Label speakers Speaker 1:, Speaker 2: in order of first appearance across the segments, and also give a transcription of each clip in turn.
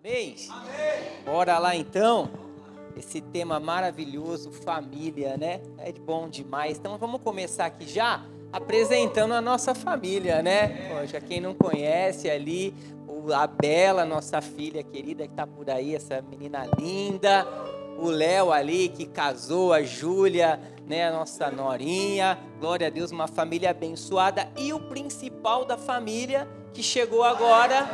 Speaker 1: Amém? Amém. Bora lá então. Esse tema maravilhoso, família, né? É bom demais. Então vamos começar aqui já apresentando a nossa família, né? Poxa, quem não conhece ali, a Bela, nossa filha querida que tá por aí, essa menina linda. O Léo ali que casou, a Júlia, né? A nossa norinha. Glória a Deus, uma família abençoada. E o principal da família que chegou agora,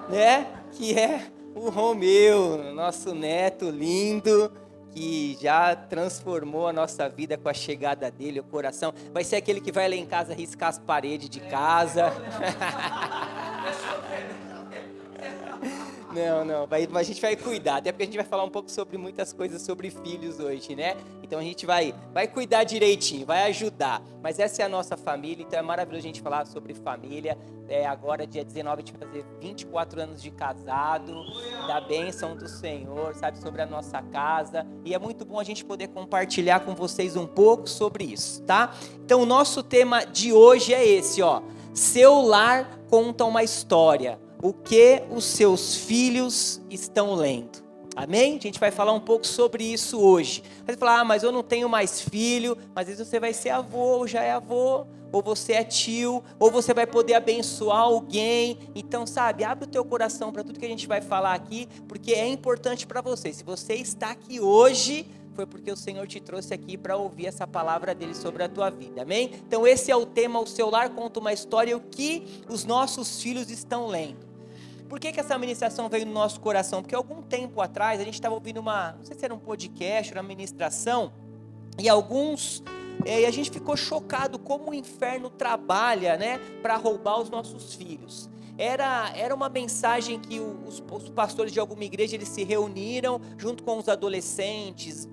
Speaker 1: né? Que é o Romeu, nosso neto lindo, que já transformou a nossa vida com a chegada dele, o coração. Vai ser aquele que vai lá em casa riscar as paredes de casa. Não, a gente vai cuidar, até porque a gente vai falar um pouco sobre muitas coisas sobre filhos hoje, né? Então a gente vai cuidar direitinho, vai ajudar. Mas essa é a nossa família, então é maravilhoso a gente falar sobre família. Agora, dia 19, a gente vai fazer 24 anos de casado, da bênção do Senhor, sabe, sobre a nossa casa. E é muito bom a gente poder compartilhar com vocês um pouco sobre isso, tá? Então o nosso tema de hoje é esse, ó. Seu lar conta uma história. O que os seus filhos estão lendo? Amém? A gente vai falar um pouco sobre isso hoje. Você vai falar, mas eu não tenho mais filho. Mas às vezes você vai ser avô, ou já é avô, ou você é tio, ou você vai poder abençoar alguém. Então, sabe, abre o teu coração para tudo que a gente vai falar aqui, porque é importante para você. Se você está aqui hoje, foi porque o Senhor te trouxe aqui para ouvir essa palavra dele sobre a tua vida, amém? Então esse é o tema, o seu lar conta uma história, o que os nossos filhos estão lendo. Por que essa ministração veio no nosso coração? Porque algum tempo atrás a gente estava ouvindo não sei se era um podcast, uma ministração, e a gente ficou chocado como o inferno trabalha, né, para roubar os nossos filhos. Era uma mensagem que os pastores de alguma igreja, eles se reuniram junto com os adolescentes,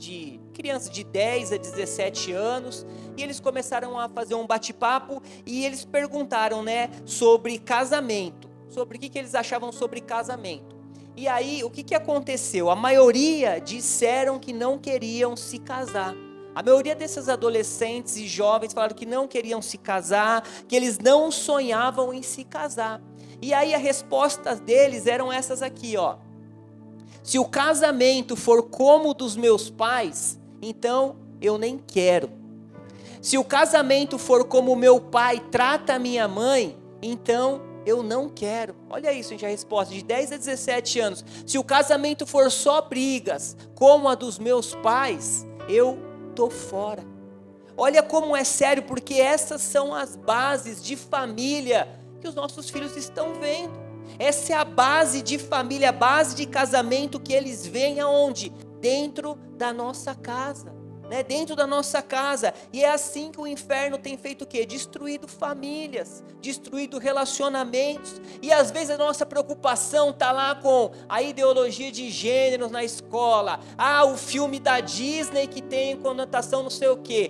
Speaker 1: crianças de 10 a 17 anos, e eles começaram a fazer um bate-papo, e eles perguntaram, né, sobre casamento, sobre o que eles achavam sobre casamento. E aí, o que aconteceu? A maioria disseram que não queriam se casar. A maioria desses adolescentes e jovens falaram que não queriam se casar, que eles não sonhavam em se casar. E aí a resposta deles eram essas aqui, ó. Se o casamento for como o dos meus pais, então eu nem quero. Se o casamento for como o meu pai trata a minha mãe, então eu não quero. Olha isso, gente, a resposta de 10 a 17 anos. Se o casamento for só brigas, como a dos meus pais, eu tô fora. Olha como é sério, porque essas são as bases de família que os nossos filhos estão vendo. Essa é a base de família, a base de casamento que eles veem aonde? Dentro da nossa casa, né? Dentro da nossa casa. E é assim que o inferno tem feito o quê? Destruído famílias, destruído relacionamentos. E às vezes a nossa preocupação está lá com a ideologia de gêneros na escola. O filme da Disney que tem conotação não sei o quê.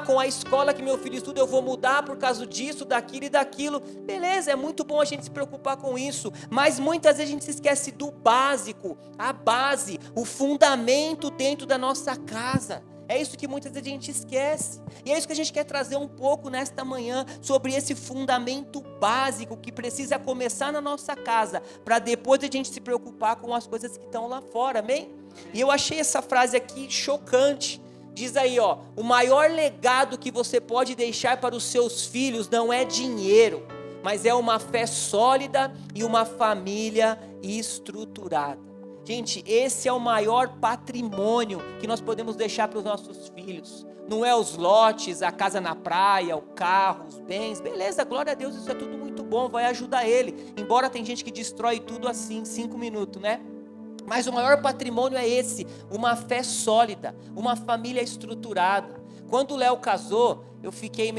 Speaker 1: Com a escola que meu filho estuda eu vou mudar por causa disso, daquilo e daquilo. Beleza, é muito bom a gente se preocupar com isso. Mas muitas vezes a gente se esquece do básico, a base, o fundamento dentro da nossa casa. É isso que muitas vezes a gente esquece. E é isso que a gente quer trazer um pouco nesta manhã, sobre esse fundamento básico que precisa começar na nossa casa, para depois a gente se preocupar com as coisas que estão lá fora, amém? E eu achei essa frase aqui chocante. Diz aí, ó, o maior legado que você pode deixar para os seus filhos não é dinheiro, mas é uma fé sólida e uma família estruturada. Gente, esse é o maior patrimônio que nós podemos deixar para os nossos filhos. Não é os lotes, a casa na praia, o carro, os bens. Beleza, glória a Deus, isso é tudo muito bom, vai ajudar ele. Embora tem gente que destrói tudo assim, em 5 minutos, né? Mas o maior patrimônio é esse, uma fé sólida, uma família estruturada. Quando o Léo casou, eu fiquei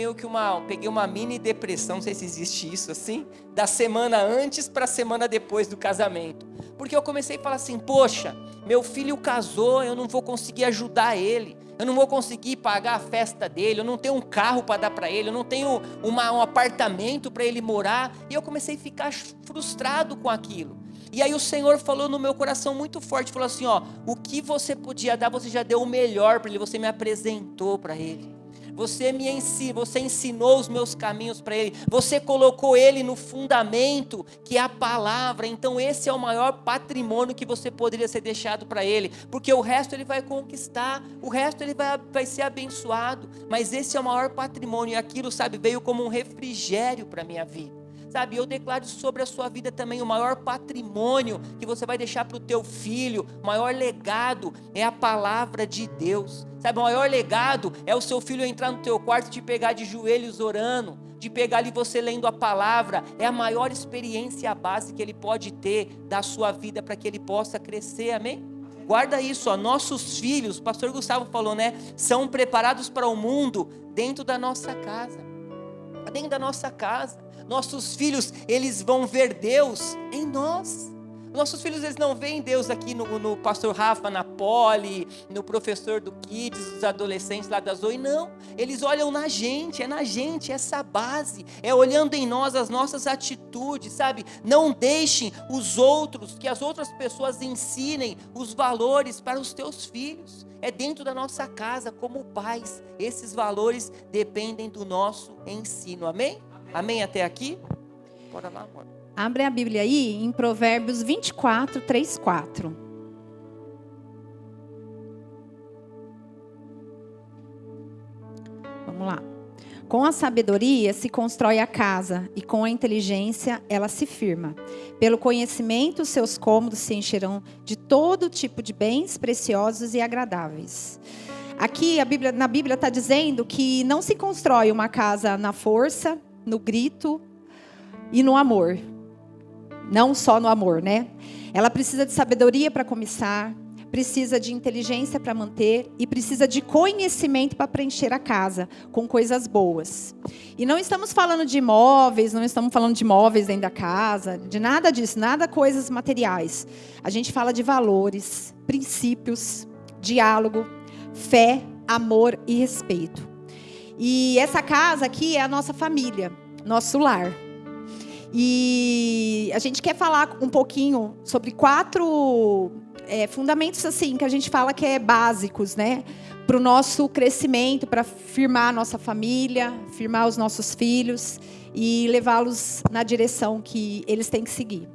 Speaker 1: peguei uma mini depressão, não sei se existe isso assim, da semana antes para a semana depois do casamento. Porque eu comecei a falar assim, poxa, meu filho casou, eu não vou conseguir ajudar ele, eu não vou conseguir pagar a festa dele, eu não tenho um carro para dar para ele, eu não tenho um apartamento para ele morar. E eu comecei a ficar frustrado com aquilo. E aí o Senhor falou no meu coração muito forte, falou assim, ó, o que você podia dar, você já deu o melhor para ele, você me apresentou para ele. você ensinou os meus caminhos para ele, você colocou ele no fundamento, que é a palavra. Então esse é o maior patrimônio que você poderia ser deixado para ele, porque o resto ele vai conquistar, o resto ele vai ser abençoado, mas esse é o maior patrimônio, e aquilo, sabe, veio como um refrigério para a minha vida. Sabe, eu declaro sobre a sua vida também, o maior patrimônio que você vai deixar para o teu filho, o maior legado é a palavra de Deus. Sabe, o maior legado é o seu filho entrar no teu quarto e te pegar de joelhos orando, de pegar ali você lendo a palavra. É a maior experiência base que ele pode ter da sua vida para que ele possa crescer, amém? Guarda isso, ó, nossos filhos, o pastor Gustavo falou, né, são preparados para o mundo dentro da nossa casa, dentro da nossa casa. Nossos filhos, eles vão ver Deus em nós. Nossos filhos, eles não veem Deus aqui no pastor Rafa, na Poli, no professor do Kids, dos adolescentes lá da Zoe, não. Eles olham na gente, essa base, é olhando em nós as nossas atitudes, sabe? Não deixem que as outras pessoas ensinem os valores para os teus filhos. É dentro da nossa casa, como pais, esses valores dependem do nosso ensino, amém? Amém até aqui? Bora lá, amor.
Speaker 2: Abre a Bíblia aí em Provérbios 24, 3, 4. Vamos lá. Com a sabedoria se constrói a casa, e com a inteligência ela se firma. Pelo conhecimento, seus cômodos se encherão de todo tipo de bens preciosos e agradáveis. Aqui na Bíblia está dizendo que não se constrói uma casa na força, no grito e no amor. Não só no amor, né? Ela precisa de sabedoria para começar, precisa de inteligência para manter e precisa de conhecimento para preencher a casa com coisas boas. E não estamos falando de imóveis, não estamos falando de móveis dentro da casa, de nada disso, nada coisas materiais. A gente fala de valores, princípios, diálogo, fé, amor e respeito. E essa casa aqui é a nossa família, nosso lar. E a gente quer falar um pouquinho sobre 4 fundamentos assim, que a gente fala que é básicos, né? Para o nosso crescimento, para firmar a nossa família, firmar os nossos filhos e levá-los na direção que eles têm que seguir.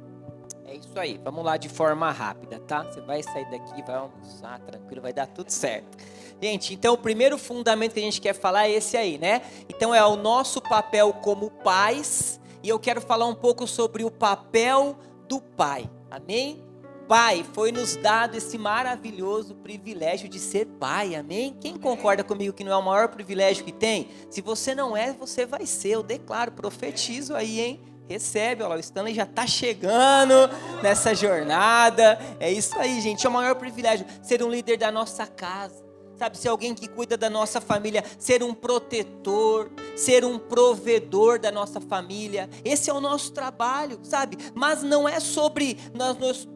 Speaker 1: É isso aí, vamos lá de forma rápida, tá? Você vai sair daqui, vai almoçar, tranquilo, vai dar tudo certo. Gente, então o primeiro fundamento que a gente quer falar é esse aí, né? Então é o nosso papel como pais, e eu quero falar um pouco sobre o papel do pai, amém? Pai, foi nos dado esse maravilhoso privilégio de ser pai, amém? Quem concorda comigo que não é o maior privilégio que tem? Se você não é, você vai ser, eu declaro, profetizo aí, hein? Recebe, olha lá, o Stanley já está chegando nessa jornada, é isso aí, gente, é o maior privilégio, ser um líder da nossa casa, sabe, ser alguém que cuida da nossa família, ser um protetor, ser um provedor da nossa família, esse é o nosso trabalho, sabe, mas não é sobre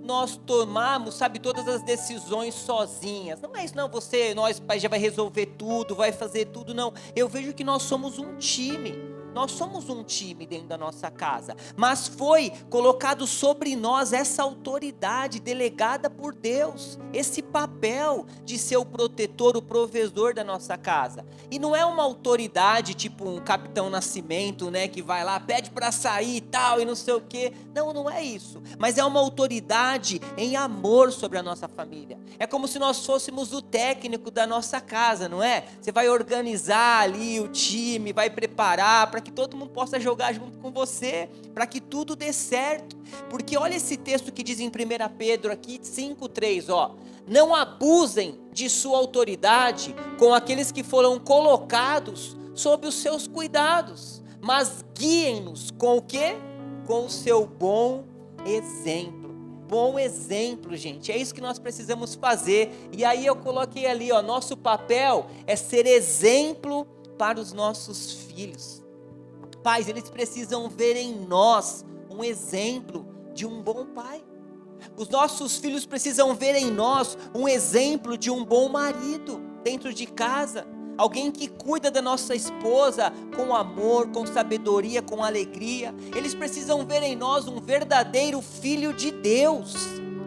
Speaker 1: nós tomarmos, sabe, todas as decisões sozinhas, não é isso não, nós pai já vai resolver tudo, vai fazer tudo, não, eu vejo que nós somos um time. Nós somos um time dentro da nossa casa, mas foi colocado sobre nós essa autoridade delegada por Deus, esse papel de ser o protetor, o provedor da nossa casa. E não é uma autoridade tipo um Capitão Nascimento, né, que vai lá, pede para sair e tal, e não sei o quê. Não, não é isso. Mas é uma autoridade em amor sobre a nossa família. É como se nós fôssemos o técnico da nossa casa, não é? Você vai organizar ali o time, vai preparar para que todo mundo possa jogar junto com você, para que tudo dê certo, porque olha esse texto que diz em 1 Pedro aqui 5,3, ó, não abusem de sua autoridade com aqueles que foram colocados sob os seus cuidados, mas guiem-nos com o quê? Com o seu bom exemplo. Bom exemplo, gente, é isso que nós precisamos fazer, e aí eu coloquei ali, ó, nosso papel é ser exemplo para os nossos filhos. Pais, eles precisam ver em nós um exemplo de um bom pai. Os nossos filhos precisam ver em nós um exemplo de um bom marido dentro de casa. Alguém que cuida da nossa esposa com amor, com sabedoria, com alegria. Eles precisam ver em nós um verdadeiro filho de Deus.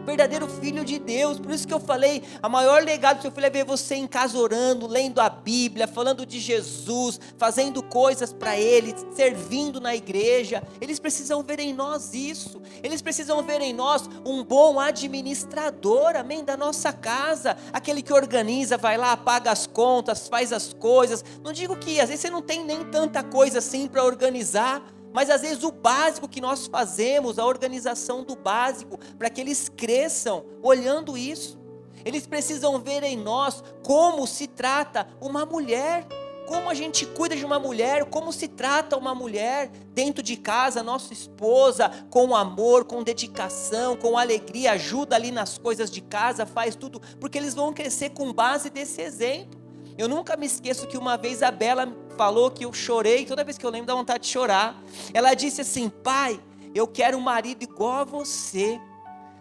Speaker 1: verdadeiro filho de Deus. Por isso que eu falei, a maior legado do seu filho é ver você em casa orando, lendo a Bíblia, falando de Jesus, fazendo coisas para Ele, servindo na igreja. Eles precisam ver em nós isso. Eles precisam ver em nós um bom administrador, amém, da nossa casa. Aquele que organiza, vai lá, paga as contas, faz as coisas. Não digo que às vezes você não tem nem tanta coisa assim para organizar, mas às vezes o básico que nós fazemos, a organização do básico, para que eles cresçam olhando isso. Eles precisam ver em nós como se trata uma mulher, como a gente cuida de uma mulher, como se trata uma mulher dentro de casa, nossa esposa, com amor, com dedicação, com alegria, ajuda ali nas coisas de casa, faz tudo, porque eles vão crescer com base desse exemplo. Eu nunca me esqueço que uma vez a Bela falou que eu chorei, toda vez que eu lembro dá vontade de chorar. Ela disse assim: pai, eu quero um marido igual a você.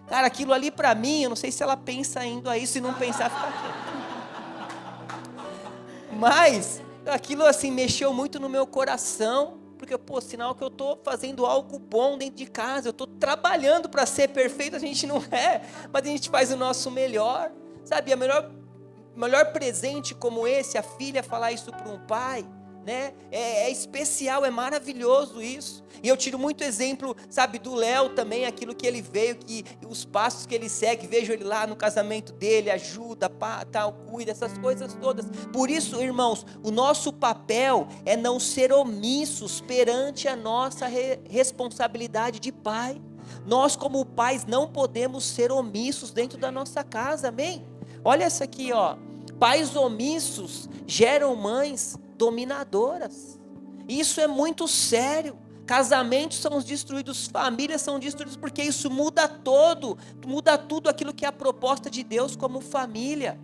Speaker 1: Cara, aquilo ali para mim, eu não sei se ela pensa ainda aí, se não pensar fica aqui. Mas aquilo assim mexeu muito no meu coração, porque sinal que eu estou fazendo algo bom dentro de casa, eu estou trabalhando para ser perfeito, a gente não é, mas a gente faz o nosso melhor, sabe? Melhor presente como esse, a filha falar isso para um pai, né? É especial, é maravilhoso isso. E eu tiro muito exemplo, sabe, do Léo também, aquilo que ele veio, que os passos que ele segue, vejo ele lá no casamento dele, ajuda, tal, cuida, essas coisas todas. Por isso, irmãos, o nosso papel é não ser omissos perante a nossa responsabilidade de pai. Nós, como pais, não podemos ser omissos dentro da nossa casa, amém? Olha essa aqui, ó. Pais omissos geram mães dominadoras. Isso é muito sério. Casamentos são destruídos, famílias são destruídas, porque isso muda tudo aquilo que é a proposta de Deus como família.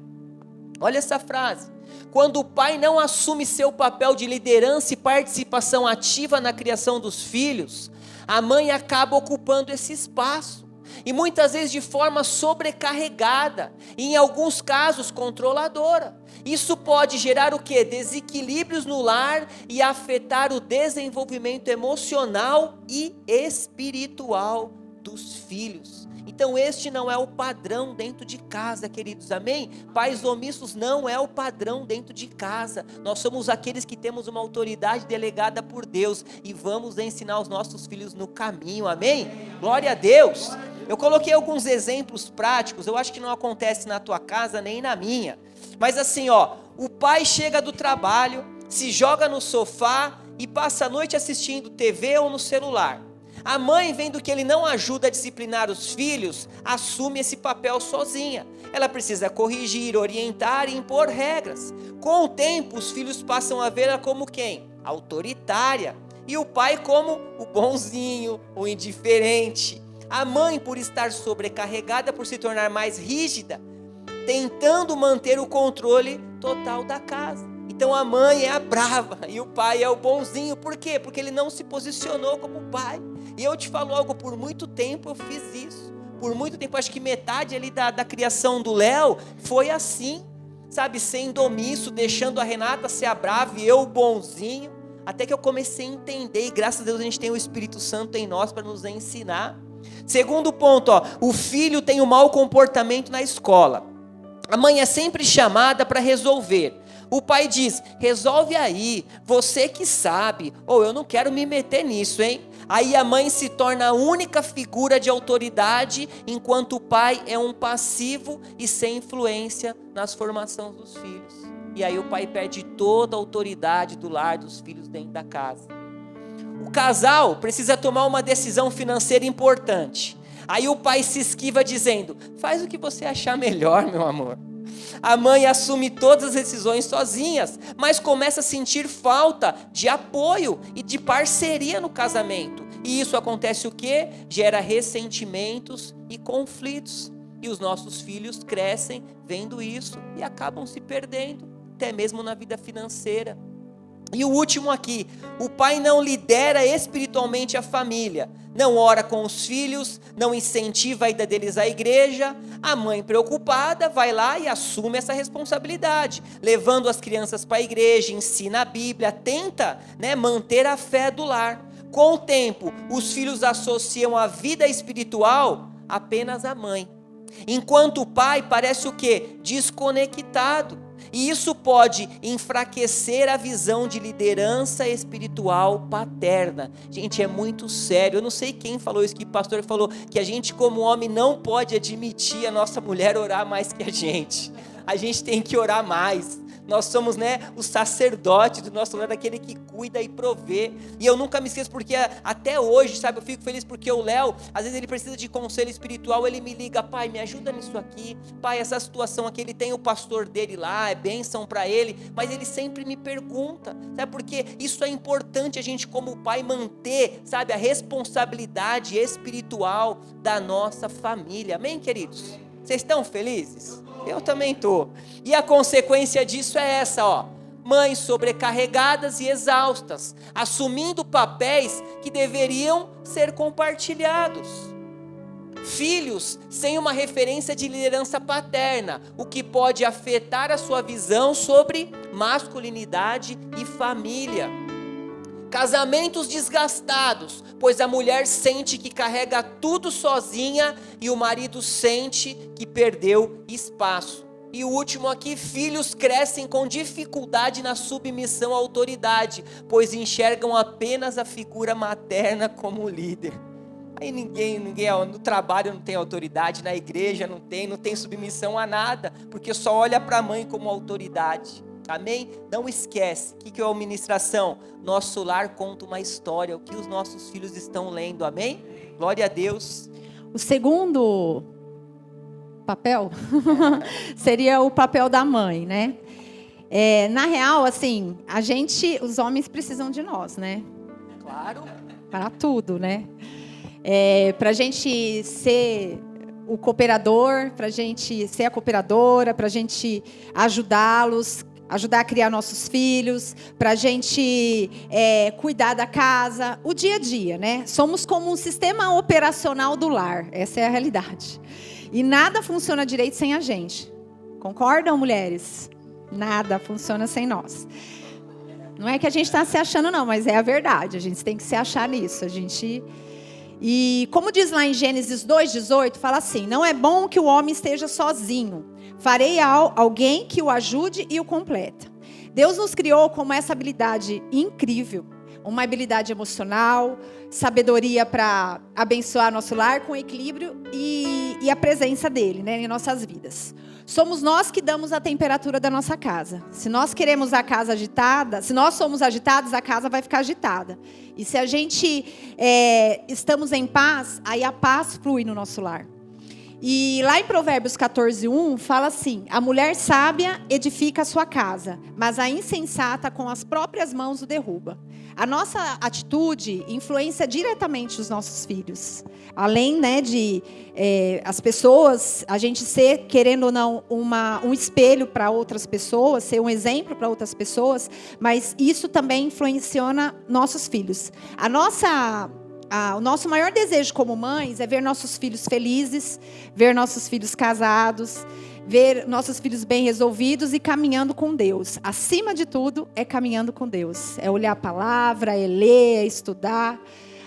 Speaker 1: Olha essa frase: quando o pai não assume seu papel de liderança e participação ativa na criação dos filhos, a mãe acaba ocupando esse espaço. E muitas vezes de forma sobrecarregada, e em alguns casos controladora. Isso pode gerar o quê? Desequilíbrios no lar e afetar o desenvolvimento emocional e espiritual dos filhos. Então este não é o padrão dentro de casa, queridos, amém? Pais omissos não é o padrão dentro de casa. Nós somos aqueles que temos uma autoridade delegada por Deus e vamos ensinar os nossos filhos no caminho, amém? Glória a Deus! Eu coloquei alguns exemplos práticos, eu acho que não acontece na tua casa nem na minha. Mas assim, ó, o pai chega do trabalho, se joga no sofá e passa a noite assistindo TV ou no celular. A mãe, vendo que ele não ajuda a disciplinar os filhos, assume esse papel sozinha. Ela precisa corrigir, orientar e impor regras. Com o tempo, os filhos passam a vê-la como quem? Autoritária. E o pai como o bonzinho, o indiferente. A mãe, por estar sobrecarregada, por se tornar mais rígida, tentando manter o controle total da casa. Então a mãe é a brava e o pai é o bonzinho. Por quê? Porque ele não se posicionou como pai. E eu te falo algo, por muito tempo eu fiz isso. Por muito tempo, acho que metade ali da criação do Léo foi assim, sabe, sendo omisso, deixando a Renata ser a brava e eu o bonzinho. Até que eu comecei a entender, e graças a Deus a gente tem o Espírito Santo em nós para nos ensinar. Segundo ponto, ó, o filho tem um mau comportamento na escola. A mãe é sempre chamada para resolver. O pai diz: resolve aí, você que sabe, ou eu não quero me meter nisso, hein? Aí a mãe se torna a única figura de autoridade, enquanto o pai é um passivo e sem influência nas formações dos filhos. E aí o pai perde toda a autoridade do lar dos filhos dentro da casa. O casal precisa tomar uma decisão financeira importante. Aí o pai se esquiva dizendo: faz o que você achar melhor, meu amor. A mãe assume todas as decisões sozinhas, mas começa a sentir falta de apoio e de parceria no casamento. E isso acontece o quê? Gera ressentimentos e conflitos. E os nossos filhos crescem vendo isso e acabam se perdendo, até mesmo na vida financeira. E o último aqui: o pai não lidera espiritualmente a família, não ora com os filhos, não incentiva a ida deles à igreja. A mãe, preocupada, vai lá e assume essa responsabilidade, levando as crianças para a igreja, ensina a Bíblia, tenta, manter a fé do lar. Com o tempo, os filhos associam a vida espiritual apenas à mãe Enquanto o pai parece o quê? Desconectado. E isso pode enfraquecer a visão de liderança espiritual paterna. Gente, é muito sério. Eu não sei quem falou isso, que o pastor falou que a gente como homem não pode admitir a nossa mulher orar mais que a gente. A gente tem que orar mais. Nós somos, o sacerdote do nosso lar, aquele que cuida e provê. E eu nunca me esqueço, porque até hoje, sabe, eu fico feliz porque o Léo, às vezes ele precisa de conselho espiritual, ele me liga: pai, me ajuda nisso aqui, pai, essa situação aqui, ele tem o pastor dele lá, é bênção para ele, mas ele sempre me pergunta, sabe, porque isso é importante a gente como pai manter, sabe, a responsabilidade espiritual da nossa família. Amém, queridos? Vocês estão felizes? Eu também estou. E a consequência disso é essa, mães sobrecarregadas e exaustas, assumindo papéis que deveriam ser compartilhados. Filhos sem uma referência de liderança paterna, o que pode afetar a sua visão sobre masculinidade e família. Casamentos desgastados, pois a mulher sente que carrega tudo sozinha e o marido sente que perdeu espaço. E o último aqui: filhos crescem com dificuldade na submissão à autoridade, pois enxergam apenas a figura materna como líder. Aí ninguém no trabalho não tem autoridade, na igreja não tem submissão a nada, porque só olha para a mãe como autoridade. Amém? Não esquece, o que é a ministração? Nosso lar conta uma história, o que os nossos filhos estão lendo, amém? Glória a Deus.
Speaker 2: O segundo papel seria o papel da mãe, né? Na real, assim, os homens precisam de nós, né?
Speaker 1: Claro.
Speaker 2: Para tudo, né? Para a gente ser o cooperador, para a gente ser a cooperadora, para a gente ajudar a criar nossos filhos, para a gente cuidar da casa, o dia a dia, né? Somos como um sistema operacional do lar, essa é a realidade. E nada funciona direito sem a gente. Concordam, mulheres? Nada funciona sem nós. Não é que a gente está se achando, não, mas é a verdade. A gente tem que se achar nisso. E como diz lá em Gênesis 2:18, fala assim: não é bom que o homem esteja sozinho. Farei alguém que o ajude e o completa. Deus nos criou com essa habilidade incrível, uma habilidade emocional, sabedoria para abençoar nosso lar com equilíbrio e a presença dele, né, em nossas vidas. Somos nós que damos a temperatura da nossa casa. Se nós queremos a casa agitada, se nós somos agitados, a casa vai ficar agitada. E se a gente estamos em paz, aí a paz flui no nosso lar. E lá em Provérbios 14:1 fala assim: a mulher sábia edifica a sua casa, mas a insensata com as próprias mãos o derruba. A nossa atitude influencia diretamente os nossos filhos. Além, de as pessoas, a gente ser, querendo ou não, um espelho para outras pessoas, ser um exemplo para outras pessoas, mas isso também influencia nossos filhos. O nosso maior desejo como mães é ver nossos filhos felizes, ver nossos filhos casados, ver nossos filhos bem resolvidos e caminhando com Deus. Acima de tudo, é caminhando com Deus. É olhar a palavra, é ler, é estudar.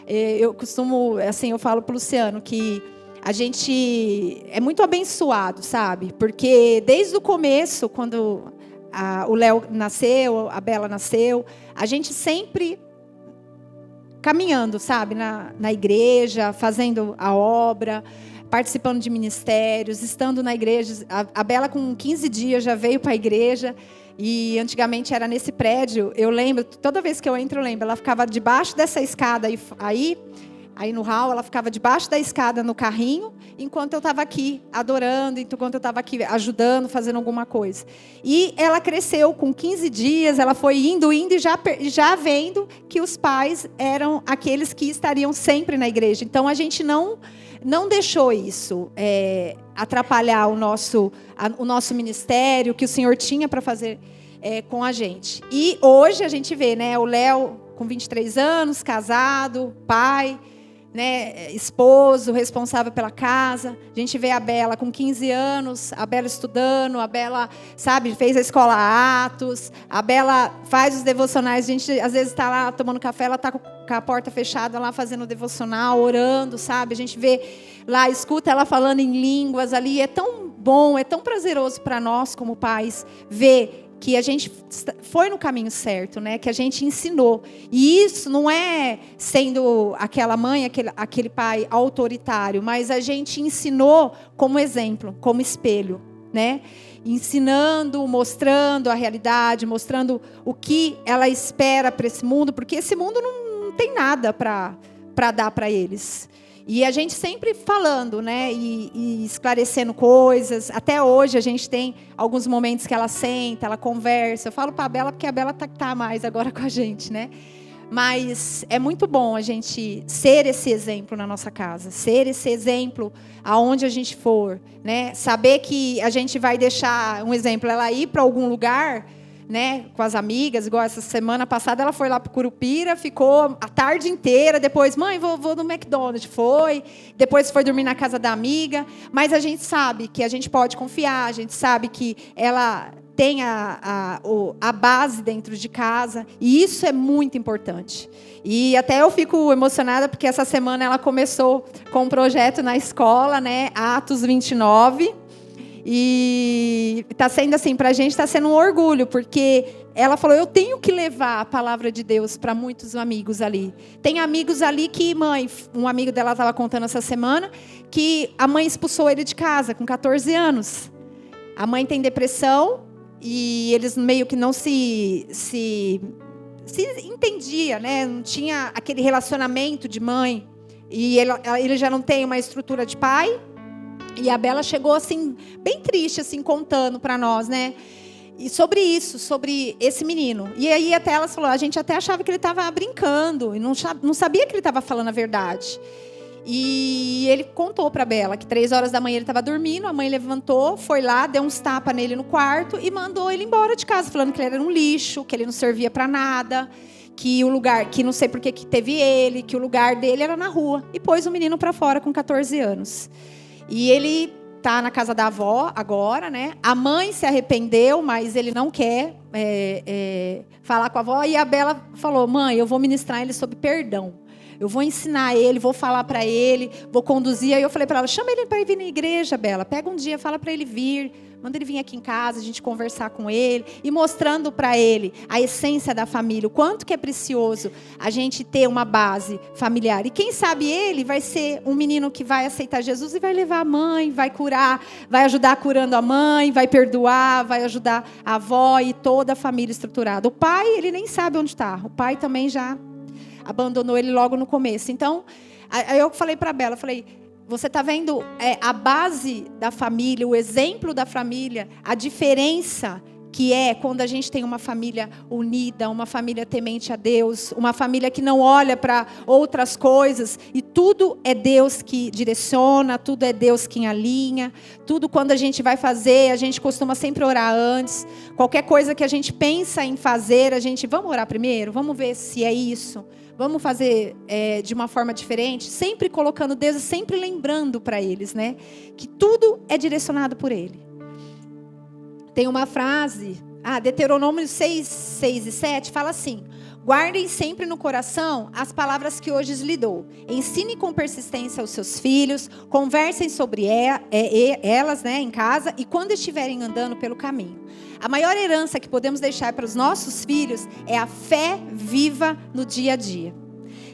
Speaker 2: Eu falo para o Luciano que a gente é muito abençoado, sabe? Porque desde o começo, quando o Léo nasceu, a Bela nasceu, a gente sempre caminhando, sabe, na igreja, fazendo a obra, participando de ministérios, estando na igreja. A Bela, com 15 dias, já veio para a igreja, e antigamente era nesse prédio. Eu lembro, toda vez que eu entro, eu lembro, ela ficava debaixo dessa escada aí no hall, ela ficava debaixo da escada no carrinho, enquanto eu estava aqui adorando, enquanto eu estava aqui ajudando, fazendo alguma coisa. E ela cresceu com 15 dias, ela foi indo e já vendo que os pais eram aqueles que estariam sempre na igreja. Então a gente não deixou isso atrapalhar o nosso ministério, que o Senhor tinha para fazer com a gente. E hoje a gente vê, o Léo com 23 anos, casado, pai, esposo, responsável pela casa. A gente vê a Bela com 15 anos, a Bela estudando, a Bela, fez a escola Atos, a Bela faz os devocionais. A gente às vezes está lá tomando café, ela está com o com a porta fechada lá fazendo devocional, orando, sabe? A gente vê lá, escuta ela falando em línguas ali. É tão bom, é tão prazeroso para nós como pais ver que a gente foi no caminho certo, né? Que a gente ensinou. E isso não é sendo aquela mãe, aquele pai autoritário, mas a gente ensinou como exemplo, como espelho, né? Ensinando, mostrando a realidade, mostrando o que ela espera para esse mundo, porque esse mundo não tem nada para dar para eles. E a gente sempre falando, né, e esclarecendo coisas. Até hoje a gente tem alguns momentos que ela senta, ela conversa. Eu falo para a Bela porque a Bela tá mais agora com a gente, né? Mas é muito bom a gente ser esse exemplo na nossa casa, ser esse exemplo aonde a gente for, né? Saber que a gente vai deixar, um exemplo, ela ir para algum lugar, né, com as amigas, igual essa semana passada ela foi lá para Curupira, ficou a tarde inteira, depois, mãe, vou no McDonald's, foi, depois foi dormir na casa da amiga, mas a gente sabe que a gente pode confiar, a gente sabe que ela tem a base dentro de casa, e isso é muito importante. E até eu fico emocionada, porque essa semana ela começou com um projeto na escola, né, Atos 29, e está sendo assim, para a gente está sendo um orgulho, porque ela falou, eu tenho que levar a palavra de Deus para muitos amigos ali. Tem amigos ali que, mãe, um amigo dela estava contando essa semana, que a mãe expulsou ele de casa com 14 anos. A mãe tem depressão e eles meio que não se entendia, né? Não tinha aquele relacionamento de mãe. E ele já não tem uma estrutura de pai. E a Bela chegou assim, bem triste, assim, contando para nós, né? E sobre isso, sobre esse menino. E aí até ela falou, a gente até achava que ele estava brincando, e não sabia que ele estava falando a verdade. E ele contou para a Bela que 3 horas da manhã ele estava dormindo, a mãe levantou, foi lá, deu uns tapas nele no quarto e mandou ele embora de casa, falando que ele era um lixo, que ele não servia para nada, que o lugar, que não sei por que teve ele, que o lugar dele era na rua. E pôs o menino para fora com 14 anos. E ele está na casa da avó agora, né? A mãe se arrependeu, mas ele não quer falar com a avó. E a Bela falou, mãe, eu vou ministrar ele sobre perdão. Eu vou ensinar ele, vou falar para ele, vou conduzir. Aí eu falei para ela, chama ele para ir vir na igreja, Bela. Pega um dia, fala para ele vir. Manda ele vir aqui em casa, a gente conversar com ele. E mostrando para ele a essência da família. O quanto que é precioso a gente ter uma base familiar. E quem sabe ele vai ser um menino que vai aceitar Jesus e vai levar a mãe, vai curar, vai ajudar curando a mãe, vai perdoar, vai ajudar a avó e toda a família estruturada. O pai, ele nem sabe onde está. O pai também já abandonou ele logo no começo. Então, aí eu falei para a Bela, falei, você está vendo a base da família, o exemplo da família, a diferença que é quando a gente tem uma família unida, uma família temente a Deus, uma família que não olha para outras coisas, e tudo é Deus que direciona, tudo é Deus que alinha, tudo quando a gente vai fazer, a gente costuma sempre orar antes, qualquer coisa que a gente pensa em fazer, a gente, vamos orar primeiro, vamos ver se é isso, vamos fazer de uma forma diferente, sempre colocando Deus e sempre lembrando para eles, né, que tudo é direcionado por Ele. Tem uma frase, Deuteronômio 6, 6 e 7, fala assim, guardem sempre no coração as palavras que hoje lhe dou. Ensine com persistência aos seus filhos, conversem sobre elas, né, em casa e quando estiverem andando pelo caminho. A maior herança que podemos deixar para os nossos filhos é a fé viva no dia a dia.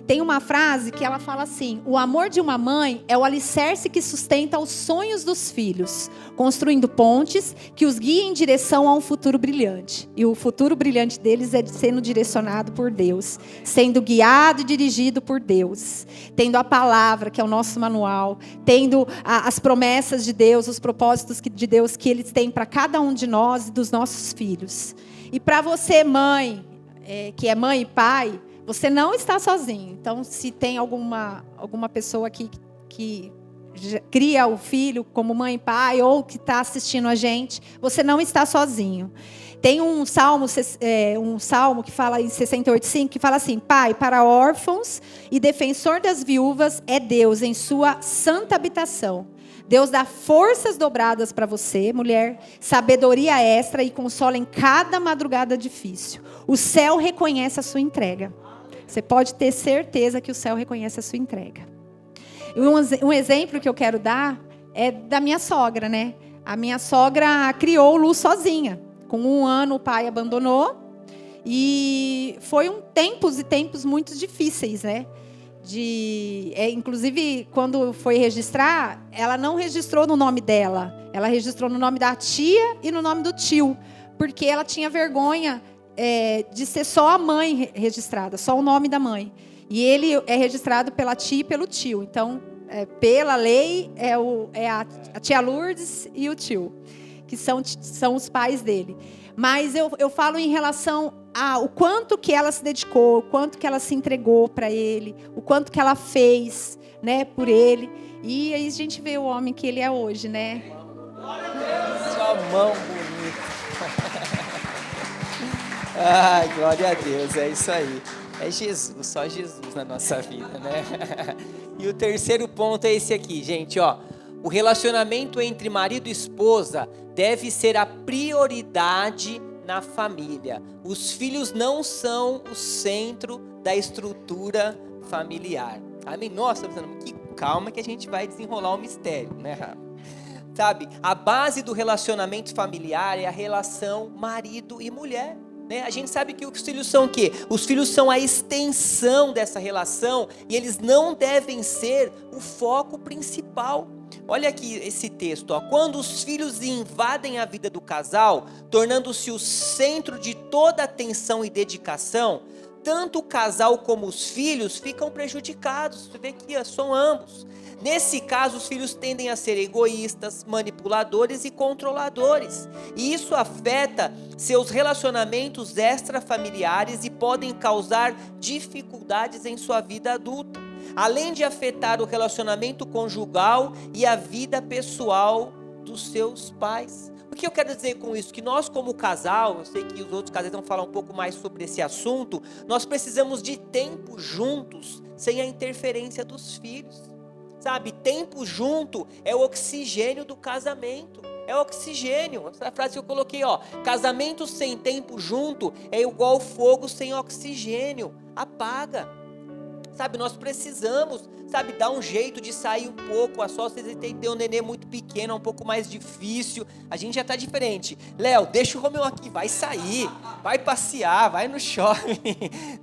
Speaker 2: Tem uma frase que ela fala assim, o amor de uma mãe é o alicerce que sustenta os sonhos dos filhos, construindo pontes que os guiem em direção a um futuro brilhante. E o futuro brilhante deles é sendo direcionado por Deus, sendo guiado e dirigido por Deus, tendo a palavra, que é o nosso manual, tendo as promessas de Deus, os propósitos de Deus que eles têm para cada um de nós e dos nossos filhos. E para você, mãe, que é mãe e pai, você não está sozinho. Então, se tem alguma pessoa aqui que cria o filho como mãe e pai, ou que está assistindo a gente, você não está sozinho. Tem um salmo que fala em 68:5, que fala assim, Pai, para órfãos e defensor das viúvas é Deus em sua santa habitação. Deus dá forças dobradas para você, mulher, sabedoria extra e consola em cada madrugada difícil. O céu reconhece a sua entrega. você pode ter certeza que o céu reconhece a sua entrega. E um exemplo que eu quero dar é da minha sogra, né? A minha sogra criou o Lu sozinha. Com 1 ano o pai abandonou. E foi tempos e tempos muito difíceis, né? Inclusive, quando foi registrar, ela não registrou no nome dela. Ela registrou no nome da tia e no nome do tio. Porque ela tinha vergonha de ser só a mãe registrada, só o nome da mãe. E ele é registrado pela tia e pelo tio. Então, pela lei, a tia Lourdes e o tio, que são os pais dele. Mas eu falo em relação ao quanto que ela se dedicou, o quanto que ela se entregou para ele, o quanto que ela fez, né, por ele. E aí a gente vê o homem que ele é hoje, né?
Speaker 1: Sua mão bonita. Ai, glória a Deus, é isso aí. É Jesus, só Jesus na nossa vida, né? E o terceiro ponto é esse aqui, gente, ó. O relacionamento entre marido e esposa deve ser a prioridade na família. Os filhos não são o centro da estrutura familiar. Amém? Nossa, que calma que a gente vai desenrolar o mistério, né? Sabe, a base do relacionamento familiar é a relação marido e mulher. Né? A gente sabe que os filhos são o quê? Os filhos são a extensão dessa relação e eles não devem ser o foco principal. Olha aqui esse texto, ó. Quando os filhos invadem a vida do casal, tornando-se o centro de toda atenção e dedicação, tanto o casal como os filhos ficam prejudicados. Você vê que são ambos. Nesse caso, os filhos tendem a ser egoístas, manipuladores e controladores. E isso afeta seus relacionamentos extrafamiliares e podem causar dificuldades em sua vida adulta, além de afetar o relacionamento conjugal e a vida pessoal dos seus pais. O que eu quero dizer com isso? Que nós como casal, eu sei que os outros casais vão falar um pouco mais sobre esse assunto, nós precisamos de tempo juntos, sem a interferência dos filhos. Sabe, tempo junto é o oxigênio do casamento. É o oxigênio. Essa frase que eu coloquei, ó. Casamento sem tempo junto é igual fogo sem oxigênio. Apaga. Sabe, nós precisamos, sabe, dar um jeito de sair um pouco. A só vocês têm que ter um nenê muito pequeno, é um pouco mais difícil. A gente já tá diferente. Léo, deixa o Romeu aqui, vai sair, vai passear, vai no shopping,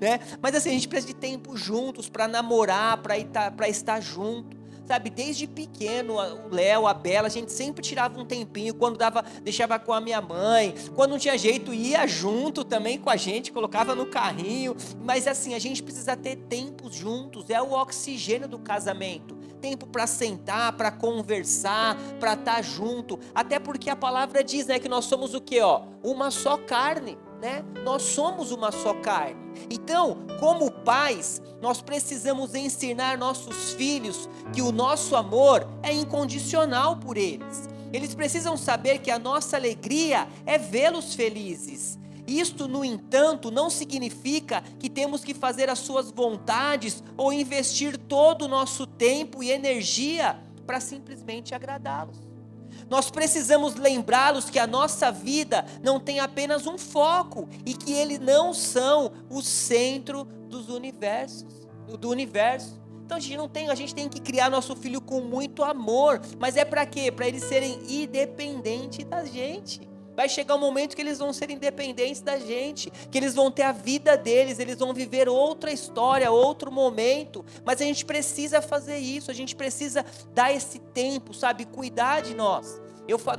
Speaker 1: né? Mas assim, a gente precisa de tempo juntos para namorar, para estar junto. Sabe, desde pequeno, o Léo, a Bela, a gente sempre tirava um tempinho, quando dava, deixava com a minha mãe, quando não tinha jeito, ia junto também com a gente, colocava no carrinho, mas assim, a gente precisa ter tempos juntos, é o oxigênio do casamento, tempo para sentar, para conversar, para estar junto, até porque a palavra diz, né, que nós somos o quê, ó? Uma só carne. Né? Nós somos uma só carne. Então, como pais, nós precisamos ensinar nossos filhos que o nosso amor é incondicional por eles. Eles precisam saber que a nossa alegria é vê-los felizes. Isto, no entanto, não significa que temos que fazer as suas vontades ou investir todo o nosso tempo e energia para simplesmente agradá-los. Nós precisamos lembrá-los que a nossa vida não tem apenas um foco e que eles não são o centro do universo. Então a gente tem que criar nosso filho com muito amor, mas é para quê? Para eles serem independentes da gente. Vai chegar um momento que eles vão ser independentes da gente, que eles vão ter a vida deles, eles vão viver outra história, outro momento, mas a gente precisa fazer isso, a gente precisa dar esse tempo, sabe, cuidar de nós.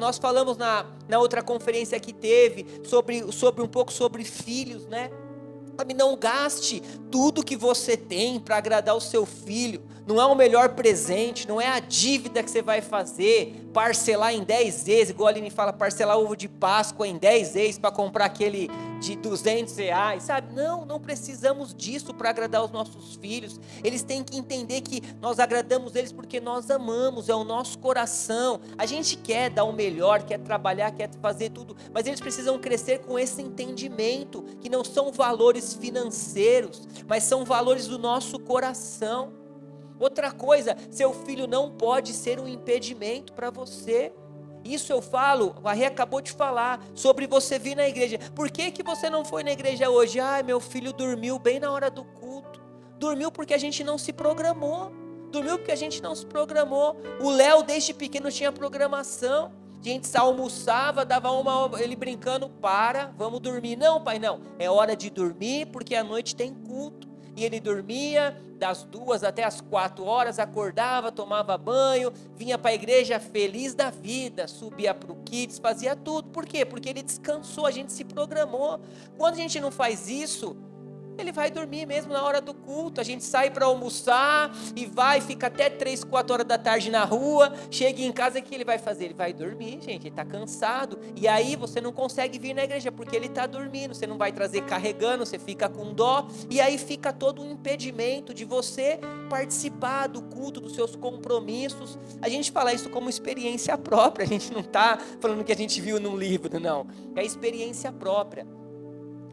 Speaker 1: Nós falamos na outra conferência que teve, sobre um pouco sobre filhos, né? Sabe, não gaste tudo que você tem para agradar o seu filho. Não é o melhor presente, não é a dívida que você vai fazer, parcelar em 10 vezes, igual a Aline fala, parcelar ovo de Páscoa em 10 vezes para comprar aquele de R$200, sabe? Não precisamos disso para agradar os nossos filhos. Eles têm que entender que nós agradamos eles porque nós amamos, é o nosso coração. A gente quer dar o melhor, quer trabalhar, quer fazer tudo, mas eles precisam crescer com esse entendimento, que não são valores financeiros, mas são valores do nosso coração. Outra coisa, seu filho não pode ser um impedimento para você. Isso eu falo, a Rê acabou de falar, sobre você vir na igreja. Por que que você não foi na igreja hoje? Meu filho dormiu bem na hora do culto. Dormiu porque a gente não se programou. Dormiu porque a gente não se programou. O Léo desde pequeno tinha programação. A gente almoçava, dava ele brincando, vamos dormir. Não, pai, não. É hora de dormir porque à noite tem culto. E ele dormia das 2 até as 4 horas, acordava, tomava banho, vinha para a igreja feliz da vida, subia para o kids, fazia tudo. Por quê? Porque ele descansou, a gente se programou. Quando a gente não faz isso, ele vai dormir mesmo na hora do culto. A gente sai para almoçar e fica até 3, 4 horas da tarde na rua. Chega em casa, o que ele vai fazer? Ele vai dormir, gente, ele está cansado. E aí você não consegue vir na igreja porque ele está dormindo. Você não vai trazer carregando, você fica com dó. E aí fica todo um impedimento de você participar do culto, dos seus compromissos. A gente fala isso como experiência própria. A gente não está falando que a gente viu num livro, não. É experiência própria.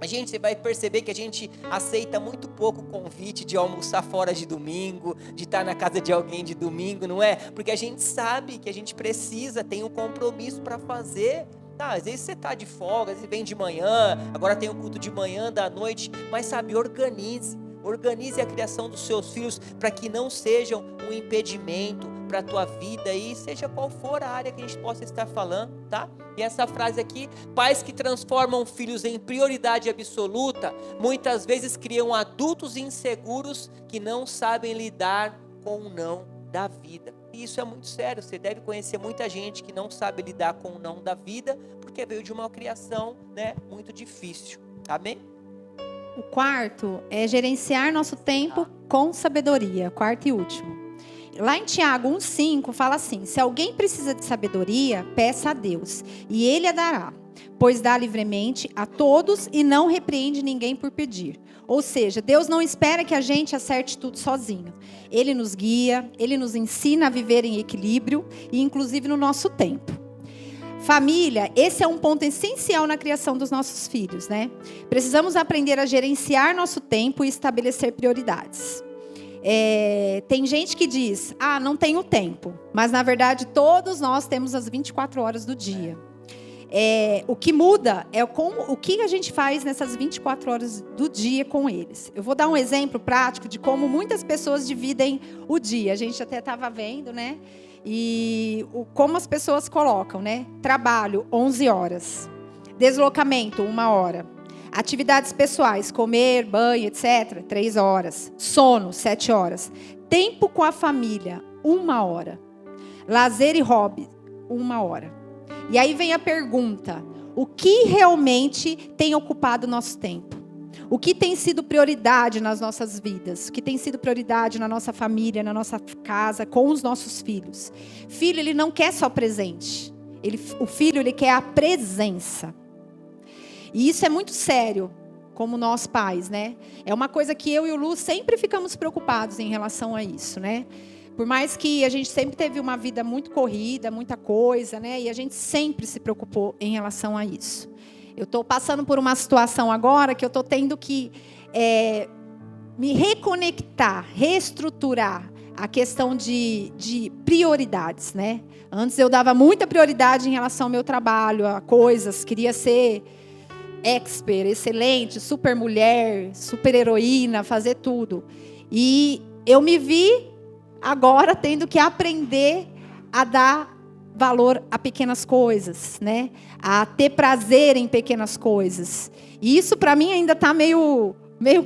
Speaker 1: Você vai perceber que a gente aceita muito pouco o convite de almoçar fora de domingo, de estar na casa de alguém de domingo, não é? Porque a gente sabe que a gente precisa, tem um compromisso para fazer. Às vezes você está de folga, às vezes vem de manhã, agora tem um culto de manhã, da noite, mas sabe, organize a criação dos seus filhos para que não sejam um impedimento para a tua vida aí, seja qual for a área que a gente possa estar falando, tá? E essa frase aqui, pais que transformam filhos em prioridade absoluta, muitas vezes criam adultos inseguros que não sabem lidar com o não da vida. E isso é muito sério, você deve conhecer muita gente que não sabe lidar com o não da vida, porque veio de uma criação, muito difícil, amém?
Speaker 2: O quarto é gerenciar nosso tempo com sabedoria, quarto e último. Lá em Tiago 1,5 fala assim: se alguém precisa de sabedoria, peça a Deus, e Ele a dará, pois dá livremente a todos e não repreende ninguém por pedir. Ou seja, Deus não espera que a gente acerte tudo sozinho. Ele nos guia, Ele nos ensina a viver em equilíbrio, e inclusive no nosso tempo. Família, esse é um ponto essencial na criação dos nossos filhos, né? Precisamos aprender a gerenciar nosso tempo e estabelecer prioridades. Tem gente que diz, não tenho tempo. Mas, na verdade, todos nós temos as 24 horas do dia. O que muda é o que a gente faz nessas 24 horas do dia com eles. Eu vou dar um exemplo prático de como muitas pessoas dividem o dia. A gente até estava vendo, né? E como as pessoas colocam, né? Trabalho, 11 horas. Deslocamento, 1 hora. Atividades pessoais, comer, banho, etc., 3 horas. Sono, 7 horas. Tempo com a família, 1 hora. Lazer e hobby, 1 hora. E aí vem a pergunta: o que realmente tem ocupado o nosso tempo? O que tem sido prioridade nas nossas vidas? O que tem sido prioridade na nossa família, na nossa casa, com os nossos filhos? Filho, ele não quer só presente. O filho, ele quer a presença. E isso é muito sério, como nós pais, né? É uma coisa que eu e o Lu sempre ficamos preocupados em relação a isso, né? Por mais que a gente sempre teve uma vida muito corrida, muita coisa, né? E a gente sempre se preocupou em relação a isso. Eu estou passando por uma situação agora que eu estou tendo que me reconectar, reestruturar a questão de prioridades, né? Antes eu dava muita prioridade em relação ao meu trabalho, a coisas, queria ser expert, excelente, super mulher, super heroína, fazer tudo. E eu me vi agora tendo que aprender a dar valor a pequenas coisas, né? A ter prazer em pequenas coisas. E isso para mim ainda está meio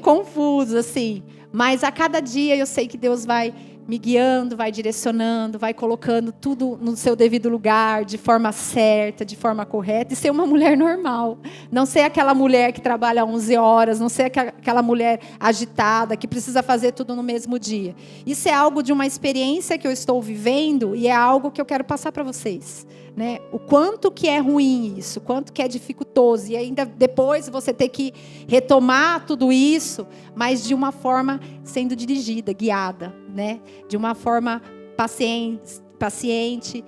Speaker 2: confuso, assim. Mas a cada dia eu sei que Deus vai me guiando, vai direcionando, vai colocando tudo no seu devido lugar, de forma certa, de forma correta, e ser uma mulher normal. Não ser aquela mulher que trabalha 11 horas, não ser aquela mulher agitada, que precisa fazer tudo no mesmo dia. Isso é algo de uma experiência que eu estou vivendo e é algo que eu quero passar para vocês, né? O quanto que é ruim isso, o quanto que é dificultoso, e ainda depois você ter que retomar tudo isso, mas de uma forma sendo dirigida, guiada, né? De uma forma paciente,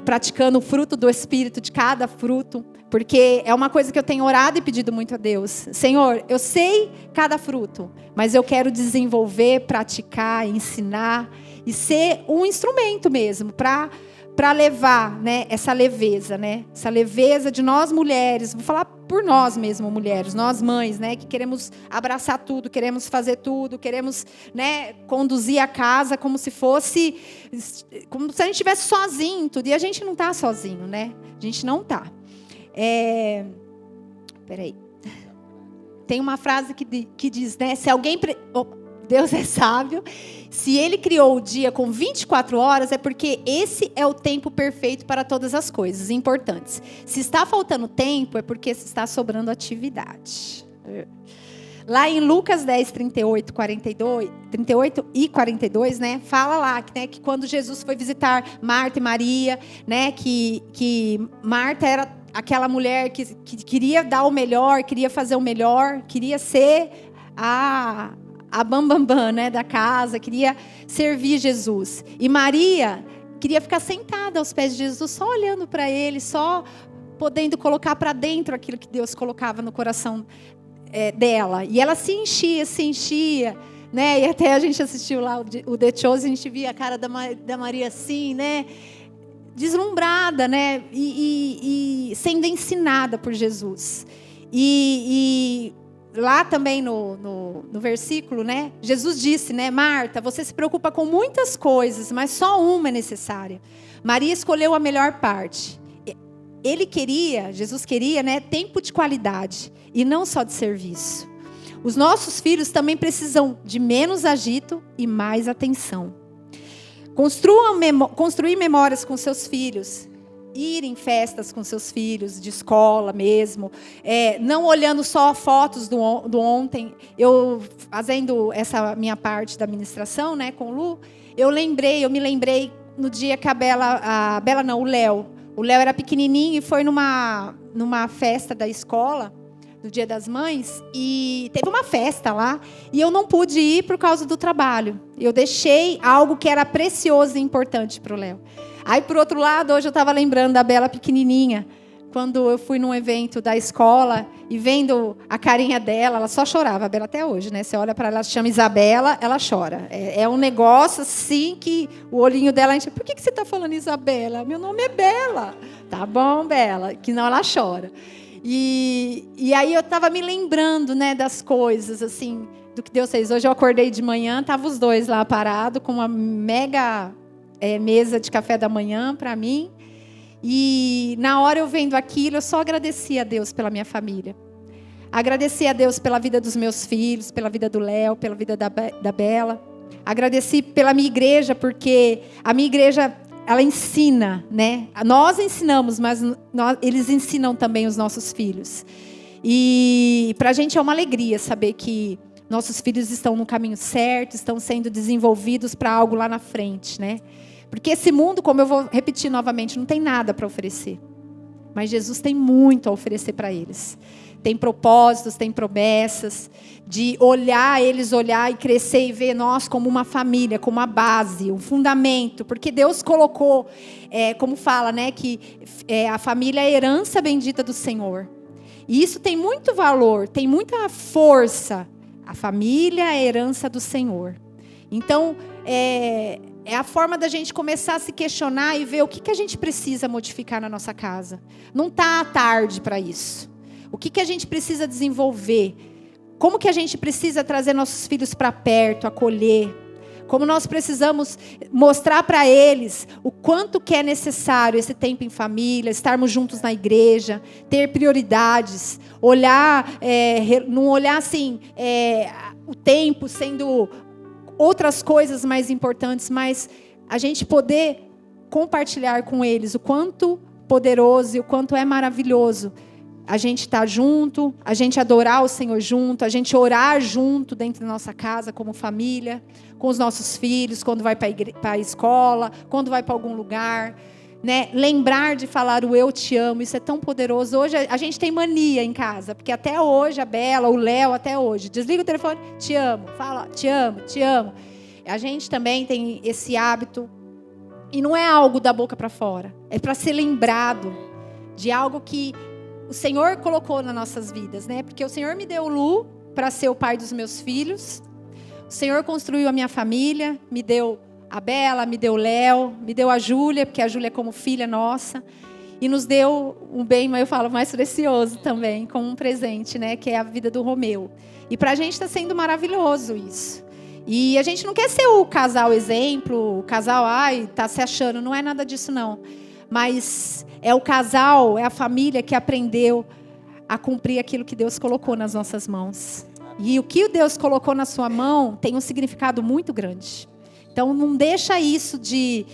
Speaker 2: praticando o fruto do Espírito, de cada fruto, porque é uma coisa que eu tenho orado e pedido muito a Deus. Senhor, eu sei cada fruto, mas eu quero desenvolver, praticar, ensinar e ser um instrumento mesmo para para levar, né, essa leveza, né? Essa leveza de nós mulheres, vou falar por nós mesmo, mulheres, nós mães, né, que queremos abraçar tudo, queremos fazer tudo, queremos, né, conduzir a casa como se a gente estivesse sozinho em tudo, e a gente não está sozinho, né? A gente não está. Peraí. Tem uma frase que diz, né, se alguém... Deus é sábio. Se Ele criou o dia com 24 horas, é porque esse é o tempo perfeito para todas as coisas importantes. Se está faltando tempo, é porque está sobrando atividade. Lá em Lucas 10, 38 e 42, né, fala lá, né, que quando Jesus foi visitar Marta e Maria, né, que Marta era aquela mulher que queria dar o melhor, queria fazer o melhor, queria ser a bambambam, né, da casa, queria servir Jesus. E Maria queria ficar sentada aos pés de Jesus, só olhando para ele, só podendo colocar para dentro aquilo que Deus colocava no coração dela. E ela se enchia, né? E até a gente assistiu lá o The Chosen, a gente via a cara da Maria assim, né? Deslumbrada, né? E sendo ensinada por Jesus. E lá também no versículo, né? Jesus disse, né? Marta, você se preocupa com muitas coisas, mas só uma é necessária. Maria escolheu a melhor parte. Jesus queria, né? Tempo de qualidade e não só de serviço. Os nossos filhos também precisam de menos agito e mais atenção. Construir memórias com seus filhos. Ir em festas com seus filhos, de escola mesmo, não olhando só fotos do ontem. Eu, fazendo essa minha parte da administração, né, com o Lu, eu me lembrei no dia que o Léo era pequenininho e foi numa festa da escola, no Dia das Mães, e teve uma festa lá, e eu não pude ir por causa do trabalho. Eu deixei algo que era precioso e importante para o Léo. Aí, por outro lado, hoje eu estava lembrando da Bela pequenininha, quando eu fui num evento da escola e vendo a carinha dela, ela só chorava, a Bela até hoje, né? Você olha para ela, se chama Isabela, ela chora. É um negócio assim que o olhinho dela enche. Por que você está falando Isabela? Meu nome é Bela. Tá bom, Bela, que não ela chora. E aí eu estava me lembrando, né, das coisas, assim, do que Deus fez. Hoje eu acordei de manhã, estavam os dois lá parados com uma mega mesa de café da manhã para mim. E na hora eu vendo aquilo, eu só agradeci a Deus pela minha família. Agradeci a Deus pela vida dos meus filhos, pela vida do Léo, pela vida da Bela. Agradeci pela minha igreja, porque a minha igreja, ela ensina, né? Nós ensinamos, mas eles ensinam também os nossos filhos. E para a gente é uma alegria saber que nossos filhos estão no caminho certo, estão sendo desenvolvidos para algo lá na frente, né? Porque esse mundo, como eu vou repetir novamente, não tem nada para oferecer. Mas Jesus tem muito a oferecer para eles. Tem propósitos, tem promessas, de eles olhar e crescer e ver nós como uma família, como uma base, um fundamento. Porque Deus colocou, como fala, né, que a família é a herança bendita do Senhor. E isso tem muito valor, tem muita força. A família é a herança do Senhor. Então, é a forma da gente começar a se questionar e ver o que a gente precisa modificar na nossa casa. Não está tarde para isso. O que a gente precisa desenvolver? Como que a gente precisa trazer nossos filhos para perto, acolher? Como nós precisamos mostrar para eles o quanto que é necessário esse tempo em família, estarmos juntos na igreja, ter prioridades, não olhar assim, o tempo sendo outras coisas mais importantes, mas a gente poder compartilhar com eles o quanto poderoso e o quanto é maravilhoso a gente estar junto, a gente adorar o Senhor junto, a gente orar junto dentro da nossa casa como família, com os nossos filhos, quando vai para a escola, quando vai para algum lugar, né? Lembrar de falar o eu te amo, isso é tão poderoso. Hoje a gente tem mania em casa, porque até hoje a Bela, o Léo, até hoje, desliga o telefone, te amo, fala, te amo, te amo. A gente também tem esse hábito, e não é algo da boca para fora, é para ser lembrado de algo que o Senhor colocou nas nossas vidas, né? Porque o Senhor me deu o Lu para ser o pai dos meus filhos, o Senhor construiu a minha família, me deu a Bela, me deu o Léo, me deu a Júlia, porque a Júlia é como filha nossa. E nos deu um bem, mas eu falo, mais precioso também, como um presente, né? Que é a vida do Romeu. E pra gente está sendo maravilhoso isso. E a gente não quer ser o casal exemplo, o casal, tá se achando. Não é nada disso, não. Mas é o casal, é a família que aprendeu a cumprir aquilo que Deus colocou nas nossas mãos. E o que Deus colocou na sua mão tem um significado muito grande. Então não deixa isso de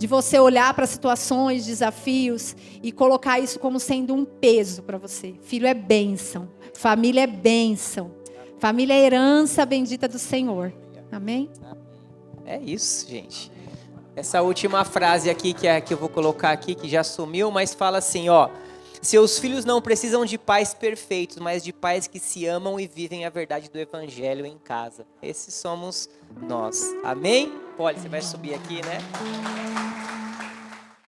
Speaker 2: você olhar para situações, desafios e colocar isso como sendo um peso para você. Filho é bênção, família é bênção, família é herança bendita do Senhor. Amém?
Speaker 1: É isso, gente. Essa última frase aqui que eu vou colocar aqui, que já sumiu, mas fala assim, ó: seus filhos não precisam de pais perfeitos, mas de pais que se amam e vivem a verdade do evangelho em casa. Esses somos nós. Amém? Poli, você vai subir aqui, né?